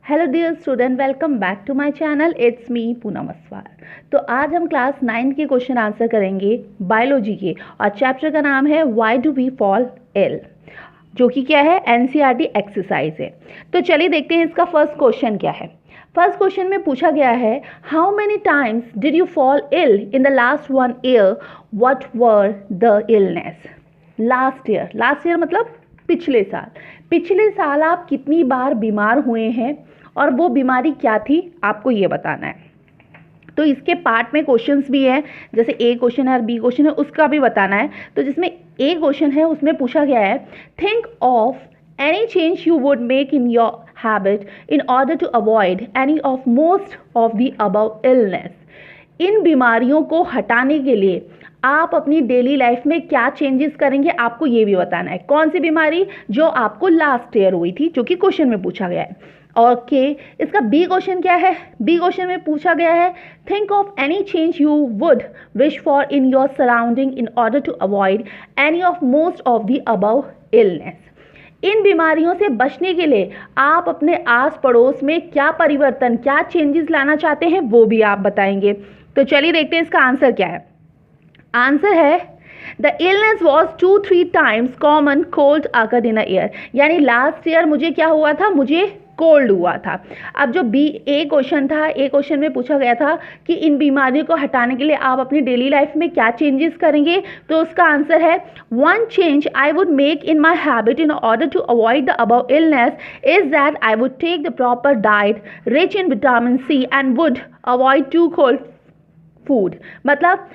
Hello dear student, welcome back to my channel. It's me Poonam Aswar. तो आज हम class 9 के क्वेश्चन आंसर करेंगे बायोलॉजी के, और चैप्टर का नाम है why do we fall ill, जो कि क्या है, एनसीईआरटी एक्सरसाइज है। तो चलिए देखते हैं इसका फर्स्ट क्वेश्चन क्या है। फर्स्ट क्वेश्चन में पूछा गया है, how many times did you fall ill in the last 1 year, what were the illness. Last year मतलब पिछले साल आप कितनी बार बीमार हुए हैं और वो बीमारी क्या थी, आपको ये बताना है। तो इसके पार्ट में क्वेश्चंस भी है, जैसे ए क्वेश्चन है और बी क्वेश्चन है, उसका भी बताना है। तो जिसमें ए क्वेश्चन है उसमें पूछा गया है, think of any change you would make in your habit in order to avoid any of most of the above illness. इन बीमारियों को हटाने के लिए आप अपनी डेली लाइफ में क्या चेंजेस करेंगे, आपको ये भी बताना है। कौन सी बीमारी जो आपको लास्ट ईयर हुई थी, जो कि क्वेश्चन में पूछा गया है। ओके, इसका बी क्वेश्चन क्या है। बी क्वेश्चन में पूछा गया है, think of any change you would wish for in your surrounding in order to avoid any of most of the above illness. इन बीमारियों से बचने के लिए आप अपने आस पड़ोस में क्या परिवर्तन, क्या चेंजेस लाना चाहते हैं, वो भी आप बताएंगे। तो चलिए देखते हैं इसका आंसर क्या है। आंसर है, the illness was 2-3 times common cold occurred in a year. यानी लास्ट ईयर मुझे क्या हुआ था, मुझे कोल्ड हुआ था। अब जो ए क्वेश्चन में पूछा गया था कि इन बीमारियों को हटाने के लिए आप अपनी डेली लाइफ में क्या चेंजेस करेंगे, तो उसका आंसर है, one change I would make in my habit in order to avoid the above illness is that I would take the proper diet rich in vitamin C and would avoid to cold food. मतलब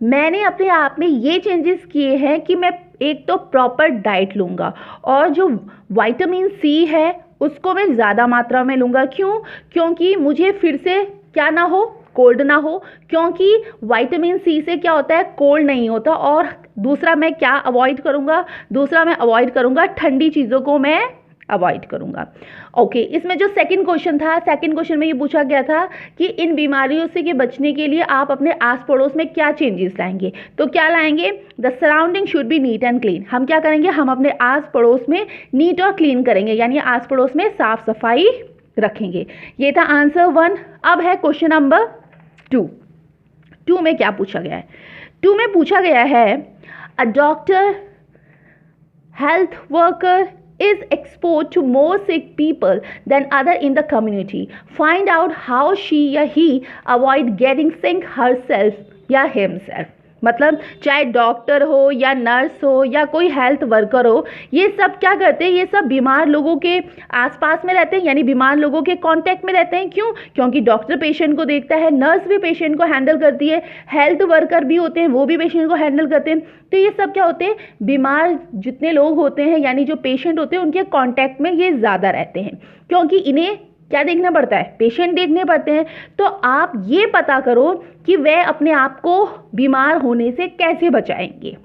मैंने अपने आप में ये changes किए हैं कि मैं एक तो प्रॉपर डाइट लूँगा, और जो विटामिन सी है उसको मैं ज़्यादा मात्रा में लूँगा। क्योंकि मुझे फिर से क्या ना हो, कोल्ड ना हो, क्योंकि विटामिन सी से क्या होता है, कोल्ड नहीं होता। और दूसरा मैं क्या अवॉइड करूँगा, ठंडी चीज़ों को मैं अवॉइड करूँगा। ओके, इसमें जो सेकंड क्वेश्चन में ये पूछा गया था कि इन बीमारियों से के बचने के लिए आप अपने आस पड़ोस में क्या चेंजेस लाएंगे। तो क्या लाएंगे, the surrounding should be neat and clean. हम क्या करेंगे, हम अपने आस पड़ोस में नीट और क्लीन करेंगे, यानी आस पड़ोस में साफ सफाई रखेंगे। ये था आंसर 1। अब है क्वेश्चन नंबर 2 में क्या पूछा गया है। 2 में पूछा गया है, a doctor health worker is exposed to more sick people than other in the community. Find out how she or he avoid getting sick herself या himself। मतलब चाहे डॉक्टर हो या नर्स हो या कोई हेल्थ वर्कर हो, ये सब क्या करते हैं, ये सब बीमार लोगों के आसपास में रहते हैं, यानी बीमार लोगों के कांटेक्ट में रहते हैं। क्योंकि डॉक्टर पेशेंट को देखता है, नर्स भी पेशेंट को हैंडल करती है, हेल्थ वर्कर भी होते हैं, वो भी पेशेंट को हैंडल करते हैं। तो ये सब क्या होते हैं, बीमार जितने लोग होते हैं, यानी जो पेशेंट होते हैं, उनके कॉन्टैक्ट में ये ज़्यादा रहते हैं, क्योंकि इन्हें क्या देखना पड़ता है, पेशेंट देखने पड़ते हैं। तो आप ये पता करो कि वह अपने आप को बीमार होने से कैसे बचाएंगे।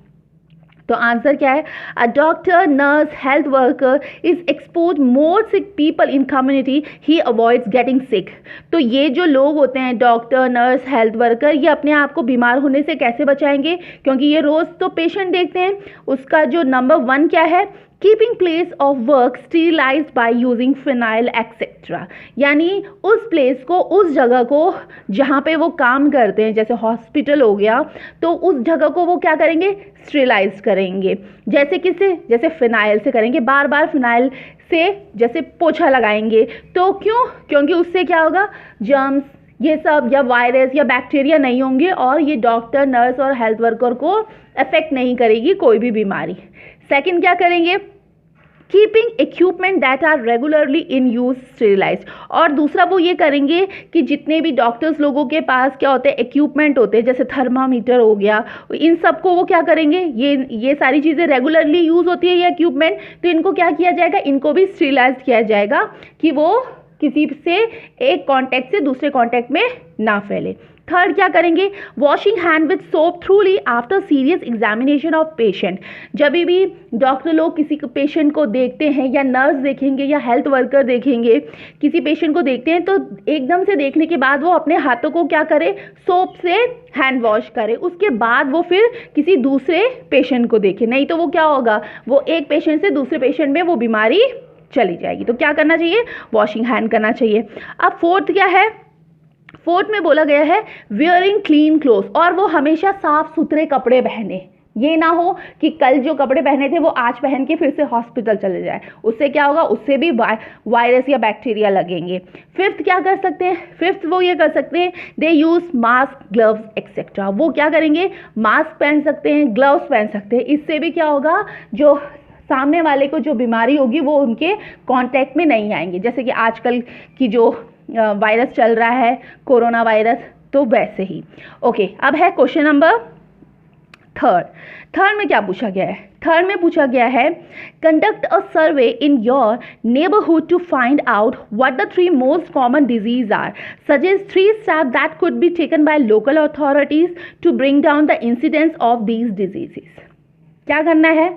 तो आंसर क्या है, a doctor, nurse, health worker is expose more sick people in community, he avoids getting सिक। तो ये जो लोग होते हैं, डॉक्टर, नर्स, हेल्थ वर्कर, ये अपने आप को बीमार होने से कैसे बचाएंगे, क्योंकि ये रोज़ तो पेशेंट देखते हैं। उसका जो नंबर 1 क्या है, keeping place of work sterilized by using phenyl etcetera. यानी उस प्लेस को, उस जगह को जहाँ पे वो काम करते हैं, जैसे हॉस्पिटल हो गया, तो उस जगह को वो क्या करेंगे, स्टीरिलाइज करेंगे। जैसे फिनाइल से करेंगे, बार बार फिनाइल से जैसे पोछा लगाएंगे। तो क्योंकि उससे क्या होगा, जर्म्स ये सब या वायरस या बैक्टीरिया नहीं होंगे, और ये डॉक्टर, नर्स और हेल्थ वर्कर को अफेक्ट नहीं करेगी कोई भी बीमारी। सेकंड क्या करेंगे, keeping equipment that are regularly in use sterilized. और दूसरा वो ये करेंगे कि जितने भी डॉक्टर्स लोगों के पास क्या होते हैं, इक्विपमेंट होते हैं, जैसे थर्मामीटर हो गया, इन सबको वो क्या करेंगे, ये सारी चीज़ें रेगुलरली यूज़ होती है ये इक्विपमेंट, तो इनको क्या किया जाएगा, इनको भी स्टेरिलाइज किया जाएगा कि वो किसी से एक कॉन्टैक्ट से दूसरे कॉन्टैक्ट में ना फैले। थर्ड क्या करेंगे, washing hand with soap थ्रूली after serious examination of patient. जब भी डॉक्टर लोग किसी पेशेंट को देखते हैं, या नर्स देखेंगे या हेल्थ वर्कर देखेंगे, किसी पेशेंट को देखते हैं, तो एकदम से देखने के बाद वो अपने हाथों को क्या करे, सोप से हैंड वॉश करे, उसके बाद वो फिर किसी दूसरे पेशेंट को देखे। नहीं तो वो क्या होगा, वो एक पेशेंट से दूसरे पेशेंट में वो बीमारी चली जाएगी। तो क्या करना चाहिए, वॉशिंग हैंड करना चाहिए। अब फोर्थ क्या है, फोर्थ में बोला गया है वियरिंग क्लीन क्लोथ, और वो हमेशा साफ सुथरे कपड़े पहने। ये ना हो कि कल जो कपड़े पहने थे वो आज पहन के फिर से हॉस्पिटल चले जाए, उससे क्या होगा, उससे भी वायरस या बैक्टीरिया लगेंगे। फिफ्थ क्या कर सकते हैं, फिफ्थ वो ये कर सकते हैं दे यूज़ मास्क ग्लव्स एक्सेट्रा। वो क्या करेंगे, मास्क पहन सकते हैं, ग्लव्स पहन सकते हैं। इससे भी क्या होगा, जो सामने वाले को जो बीमारी होगी वो उनके कांटेक्ट में नहीं आएंगे, जैसे कि आजकल की जो वायरस चल रहा है कोरोना वायरस, तो वैसे ही। ओके, अब है क्वेश्चन नंबर थर्ड में क्या पूछा गया है, थर्ड में पूछा गया है conduct a survey in your neighbourhood to find out what the 3 most common disease are, suggest 3 steps that could be taken by local authorities to bring down the incidence of these diseases. क्या करना है,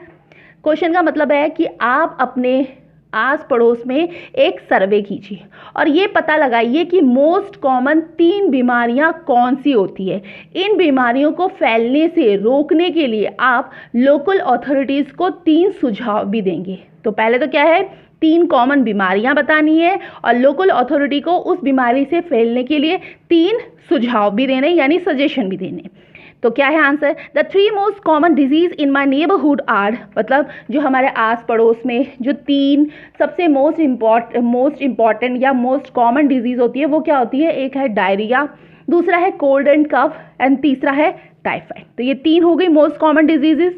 question का मतलब है कि आप अपने आस पड़ोस में एक सर्वे कीजिए और ये पता लगाइए कि मोस्ट कॉमन 3 बीमारियां कौन सी होती है। इन बीमारियों को फैलने से रोकने के लिए आप लोकल अथॉरिटीज़ को 3 सुझाव भी देंगे। तो पहले तो क्या है, 3 कॉमन बीमारियां बतानी है और लोकल अथॉरिटी को उस बीमारी से फैलने के लिए 3 सुझाव भी देने, यानी सजेशन भी देने। तो क्या है answer, the 3 most common disease in my neighbourhood are, मतलब जो हमारे आस पड़ोस में जो 3 सबसे मोस्ट इम्पॉर्टेंट या मोस्ट कॉमन डिजीज होती है वो क्या होती है, एक है डायरिया, दूसरा है कोल्ड एंड कफ एंड तीसरा है टाइफाइड। तो ये 3 हो गई मोस्ट कॉमन डिजीजेस।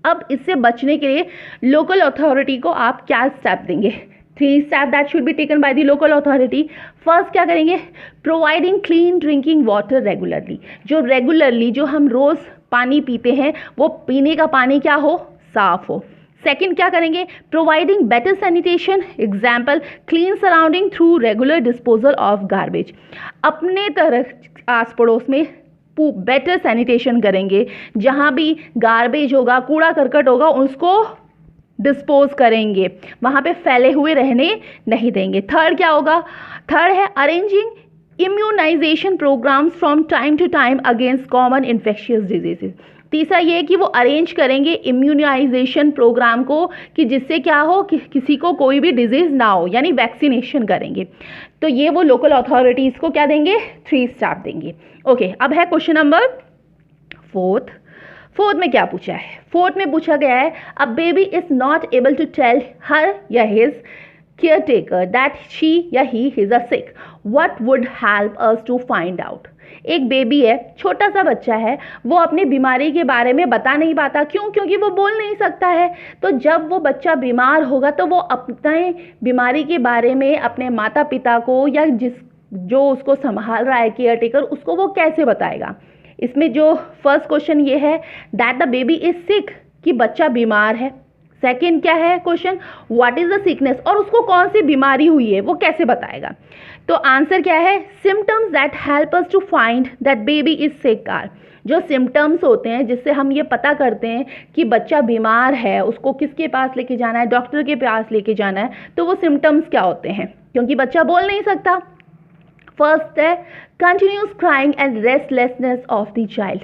अब इससे बचने के लिए लोकल अथॉरिटी को आप क्या स्टेप देंगे, 3 step that should be taken by the local authority. First क्या करेंगे, providing clean drinking water regularly, जो रेगुलरली जो हम रोज़ पानी पीते हैं वो पीने का पानी क्या हो, साफ हो। सेकंड क्या करेंगे, providing better sanitation, example clean surrounding through regular disposal of garbage. अपने तरफ आस पड़ोस में बेटर सैनिटेशन करेंगे, जहाँ भी गार्बेज होगा, कूड़ा करकट होगा, उसको डिस्पोज करेंगे, वहाँ पे फैले हुए रहने नहीं देंगे। थर्ड क्या होगा, थर्ड है arranging immunisation programmes from time to time against common infectious diseases. तीसरा ये कि वो अरेंज करेंगे इम्यूनाइजेशन प्रोग्राम को कि जिससे क्या हो कि किसी को कोई भी डिजीज़ ना हो, यानी वैक्सीनेशन करेंगे। तो ये वो लोकल अथॉरिटीज़ को क्या देंगे, 3 स्टेप देंगे। ओके, अब है क्वेश्चन नंबर फोर्थ में क्या पूछा है, फोर्थ में पूछा गया है a baby is not able to tell her या his caretaker that she या he is a sick, what would help us to find out. एक बेबी है, छोटा सा बच्चा है, वो अपनी बीमारी के बारे में बता नहीं पाता, क्यों, क्योंकि वो बोल नहीं सकता है। तो जब वो बच्चा बीमार होगा तो वो अपने बीमारी के बारे में अपने माता पिता को या जो उसको संभाल रहा है केयर टेकर, उसको वो कैसे बताएगा। इसमें जो फर्स्ट क्वेश्चन ये है दैट द बेबी इज सिक, कि बच्चा बीमार है। सेकंड क्या है question, what is the sickness, और उसको कौन सी बीमारी हुई है वो कैसे बताएगा। तो आंसर क्या है, symptoms that help us to find that baby is sick are, जो सिम्टम्स होते हैं जिससे हम ये पता करते हैं कि बच्चा बीमार है, उसको किसके पास लेके जाना है, डॉक्टर के पास लेके जाना है। तो वो सिम्टम्स क्या होते हैं, क्योंकि बच्चा बोल नहीं सकता। फर्स्ट है continuous crying and restlessness of the child.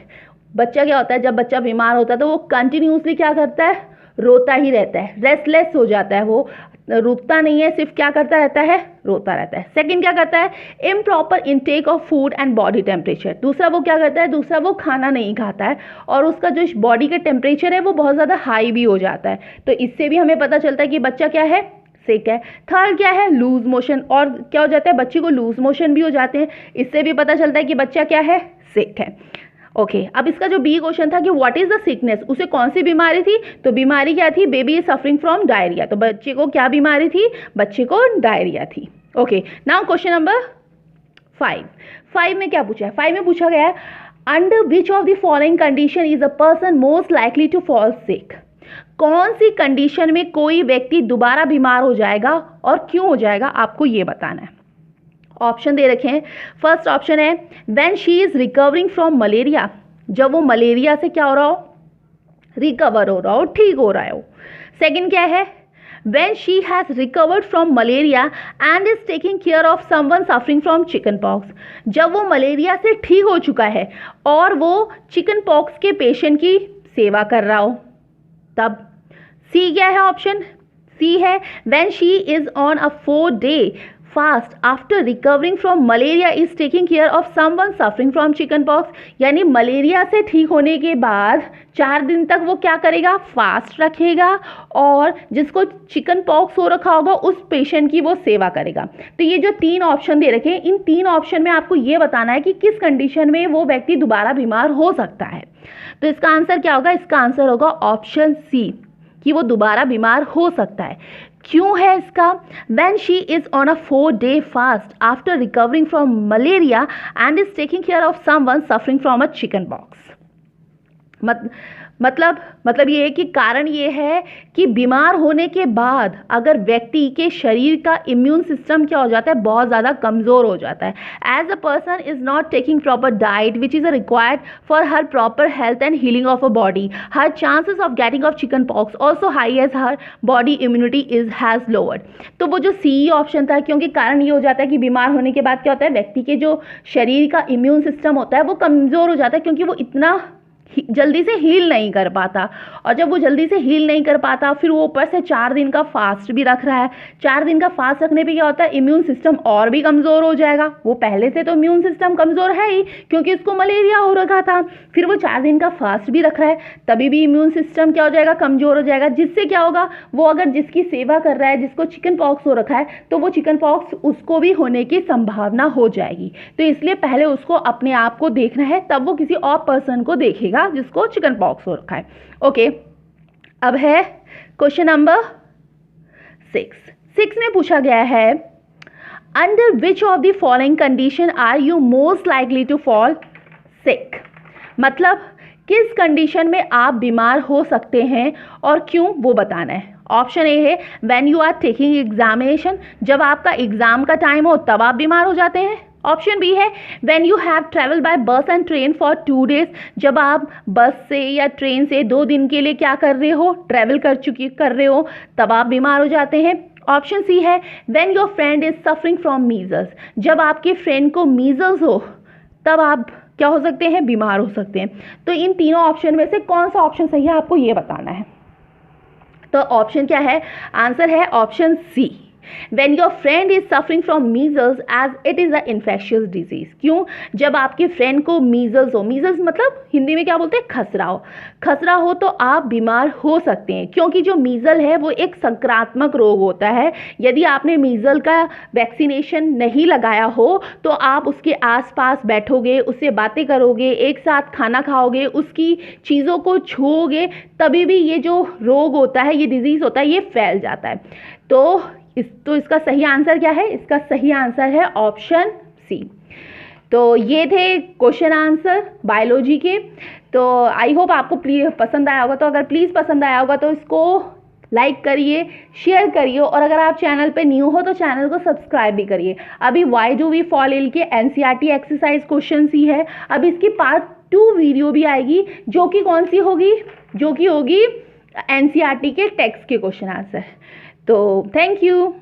बच्चा क्या होता है, जब बच्चा बीमार होता है तो वो कंटिन्यूसली क्या करता है, रोता ही रहता है, रेस्टलेस हो जाता है, वो रुकता नहीं है, सिर्फ क्या करता रहता है, रोता रहता है। सेकंड क्या करता है, improper intake of food and body temperature. दूसरा वो क्या करता है, दूसरा वो खाना नहीं खाता है और उसका जो बॉडी का टेम्परेचर है वो बहुत ज़्यादा हाई भी हो जाता है। तो इससे भी हमें पता चलता है कि बच्चा क्या है, सिक है। थर्ड क्या है, लूज मोशन, और क्या हो जाता है, बच्चे को लूज मोशन भी हो जाते हैं, इससे भी पता चलता है कि बच्चा क्या है, सिक है। ओके, अब इसका जो बी क्वेश्चन था कि व्हाट इज द सिकनेस, उसे कौन सी बीमारी थी, तो बीमारी क्या थी, baby is suffering from diarrhoea. तो बच्चे को क्या बीमारी थी, बच्चे को डायरिया थी। ओके, नाउ क्वेश्चन नंबर 5 में क्या पूछा है, 5 में पूछा गया है under which of the following condition is a person most likely to fall sick. कौन सी कंडीशन में कोई व्यक्ति दोबारा बीमार हो जाएगा और क्यों हो जाएगा, आपको ये बताना है। ऑप्शन दे रखे हैं। फर्स्ट ऑप्शन है when she is recovering from malaria, जब वो मलेरिया से क्या हो रहा हो, रिकवर हो रहा हो, ठीक हो रहा हो। सेकंड क्या है, when she has recovered from malaria and is taking care of someone suffering from chicken pox, जब वो मलेरिया से ठीक हो चुका है और वो चिकन पॉक्स के पेशेंट की सेवा कर रहा हो तब। सी क्या है ऑप्शन, सी है when she is on a 4-day fast after recovering from malaria is taking care of someone suffering from chicken pox, यानी मलेरिया से ठीक होने के बाद 4 दिन तक वो क्या करेगा, फास्ट रखेगा और जिसको चिकन पॉक्स हो रखा होगा उस पेशेंट की वो सेवा करेगा। तो ये जो 3 ऑप्शन दे रखे हैं, इन 3 ऑप्शन में आपको ये बताना है कि किस कंडीशन में वो व्यक्ति दोबारा बीमार हो सकता है। तो इसका आंसर क्या होगा, इसका आंसर होगा ऑप्शन सी कि वो दोबारा बीमार हो सकता है। क्यों है इसका, when she is on a 4-day fast after recovering from malaria and is taking care of someone suffering from a chicken pox। मतलब ये है कि कारण ये है कि बीमार होने के बाद अगर व्यक्ति के शरीर का इम्यून सिस्टम क्या हो जाता है, बहुत ज़्यादा कमज़ोर हो जाता है। As a person is not taking proper diet which is required for her proper health and healing of a body, her chances of getting of chicken pox also high as her body immunity is has lowered. तो वो जो C option था, क्योंकि कारण ये हो जाता है कि बीमार होने के बाद क्या होता है, व्यक्ति के जो शरीर का इम्यून सिस्टम होता है वो कमज़ोर हो जाता है, क्योंकि वो इतना जल्दी से हील नहीं कर पाता। और जब वो जल्दी से हील नहीं कर पाता, फिर वो ऊपर से 4 दिन का फास्ट भी रख रहा है। 4 दिन का फास्ट रखने पे क्या होता है, इम्यून सिस्टम और भी कमज़ोर हो जाएगा। वो पहले से तो इम्यून सिस्टम कमज़ोर है ही, क्योंकि उसको मलेरिया हो रखा था। फिर वो 4 दिन का फास्ट भी रख रहा है, तभी भी इम्यून सिस्टम क्या हो जाएगा, कमज़ोर हो जाएगा। जिससे क्या होगा, वो अगर जिसकी सेवा कर रहा है, जिसको चिकन पॉक्स हो रखा है, तो वो चिकन पॉक्स उसको भी होने की संभावना हो जाएगी। तो इसलिए पहले उसको अपने आप को देखना है, तब वो किसी और पर्सन को देखेगा जिसको चिकन पॉक्स हो रखा है। ओके, अब है क्वेश्चन नंबर 6 में पूछा गया है, under which of the following condition are you most likely to fall sick. मतलब किस कंडीशन में आप बीमार हो सकते हैं और क्यों, वो बताना है। ऑप्शन ए है when you are taking examination, जब आपका एग्जाम का टाइम हो तब आप बीमार हो जाते हैं। ऑप्शन बी है when you have travel by बस एंड ट्रेन फॉर 2 days, जब आप बस से या ट्रेन से 2 दिन के लिए क्या कर रहे हो, ट्रैवल कर रहे हो, तब आप बीमार हो जाते हैं। ऑप्शन सी है when your friend is suffering from measles, जब आपके फ्रेंड को मीजल्स हो तब आप क्या हो सकते हैं, बीमार हो सकते हैं। तो इन तीनों ऑप्शन में से कौन सा ऑप्शन सही है आपको ये बताना है। तो ऑप्शन क्या है, आंसर है option C, when your friend is suffering from measles as it is a infectious disease। क्यों, जब आपके फ्रेंड को मीजल्स हो, मीजल्स मतलब हिंदी में क्या बोलते हैं, खसरा हो तो आप बीमार हो सकते हैं, क्योंकि जो मीजल है वो एक संक्रात्मक रोग होता है। यदि आपने मीजल का वैक्सीनेशन नहीं लगाया हो तो आप उसके आसपास बैठोगे, उससे बातें करोगे, एक साथ खाना खाओगे, उसकी चीज़ों को छूओगे, तभी भी ये जो रोग होता है, ये डिजीज़ होता है, ये फैल जाता है। तो इसका सही आंसर क्या है, इसका सही आंसर है ऑप्शन सी। तो ये थे क्वेश्चन आंसर बायोलॉजी के। तो आई होप आपको पसंद आया होगा। तो अगर प्लीज़ पसंद आया होगा तो इसको लाइक करिए, शेयर करिए, और अगर आप चैनल पे न्यू हो तो चैनल को सब्सक्राइब भी करिए। अभी why do we fall ill के NCERT एक्सरसाइज क्वेश्चन ही है, अब इसकी पार्ट 2 वीडियो भी आएगी, जो कि कौन सी होगी, जो कि होगी NCERT के टेक्स्ट के क्वेश्चन आंसर। तो थैंक यू।